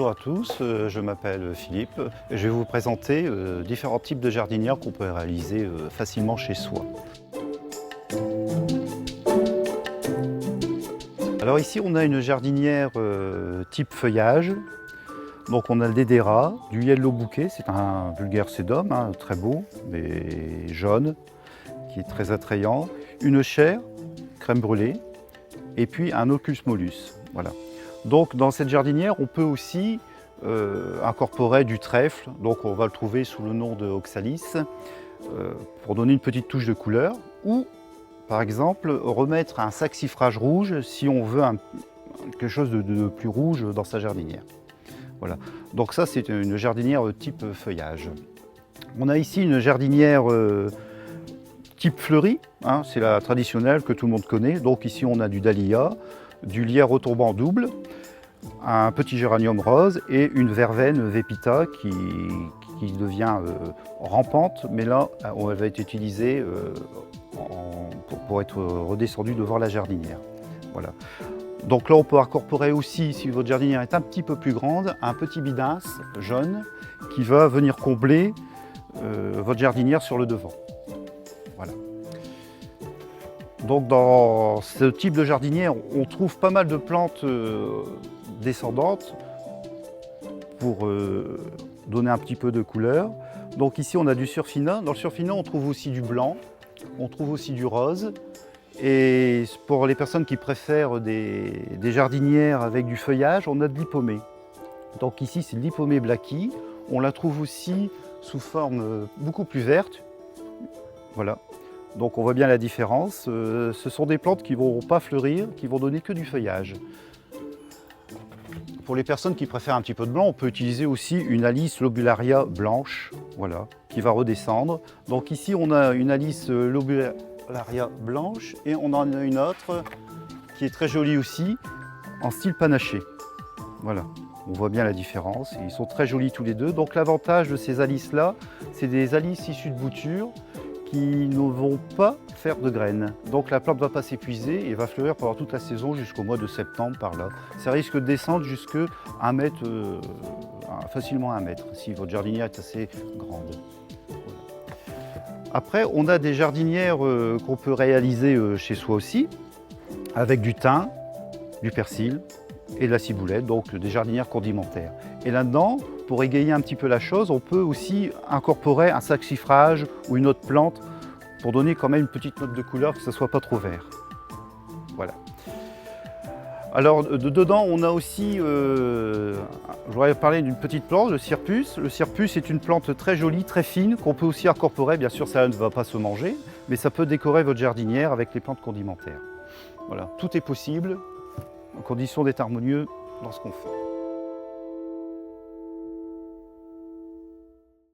Bonjour à tous, je m'appelle Philippe et je vais vous présenter différents types de jardinières qu'on peut réaliser facilement chez soi. Alors ici on a une jardinière type feuillage. Donc on a le dédéra, du yellow bouquet, c'est un vulgaire sédum, hein, très beau, mais jaune, qui est très attrayant. Une chaire, crème brûlée, et puis un Ocus mollus. Voilà. Donc dans cette jardinière, on peut aussi incorporer du trèfle, donc on va le trouver sous le nom de oxalis, pour donner une petite touche de couleur, ou par exemple remettre un saxifrage rouge si on veut quelque chose de plus rouge dans sa jardinière. Voilà. Donc ça c'est une jardinière type feuillage. On a ici une jardinière type fleurie, hein, c'est la traditionnelle que tout le monde connaît. Donc ici on a du dahlia, du lierre retombant double, un petit géranium rose et une verveine vépita qui devient rampante, mais là elle va être utilisée pour être redescendue devant la jardinière. Voilà. Donc là on peut incorporer aussi, si votre jardinière est un petit peu plus grande, un petit bidince jaune qui va venir combler votre jardinière sur le devant. Voilà. Donc dans ce type de jardinière, on trouve pas mal de plantes descendantes pour donner un petit peu de couleur. Donc ici on a du surfina. Dans le surfina on trouve aussi du blanc, on trouve aussi du rose. Et pour les personnes qui préfèrent des jardinières avec du feuillage, on a de l'hypomée. Donc ici c'est de l'hypomée blackie. On la trouve aussi sous forme beaucoup plus verte. Voilà. Donc on voit bien la différence. Ce sont des plantes qui ne vont pas fleurir, qui vont donner que du feuillage. Pour les personnes qui préfèrent un petit peu de blanc, on peut utiliser aussi une Alice lobularia blanche, voilà, qui va redescendre. Donc ici on a une Alice lobularia blanche et on en a une autre qui est très jolie aussi, en style panaché. Voilà, on voit bien la différence. Ils sont très jolis tous les deux. Donc l'avantage de ces Alices là, c'est des Alices issues de bouture qui ne vont pas faire de graines. Donc la plante ne va pas s'épuiser et va fleurir pendant toute la saison jusqu'au mois de septembre par là. Ça risque de descendre jusqu'à 1 mètre, facilement 1 mètre, si votre jardinière est assez grande. Voilà. Après, on a des jardinières qu'on peut réaliser chez soi aussi, avec du thym, du persil et de la ciboulette, donc des jardinières condimentaires. Et là-dedans, pour égayer un petit peu la chose, on peut aussi incorporer un saxifrage ou une autre plante pour donner quand même une petite note de couleur, que ça ne soit pas trop vert. Voilà. Alors dedans, on a aussi, je voudrais parler d'une petite plante, le cirpus. Le cirpus est une plante très jolie, très fine, qu'on peut aussi incorporer. Bien sûr, ça ne va pas se manger, mais ça peut décorer votre jardinière avec les plantes condimentaires. Voilà, tout est possible, en condition d'être harmonieux dans ce qu'on fait.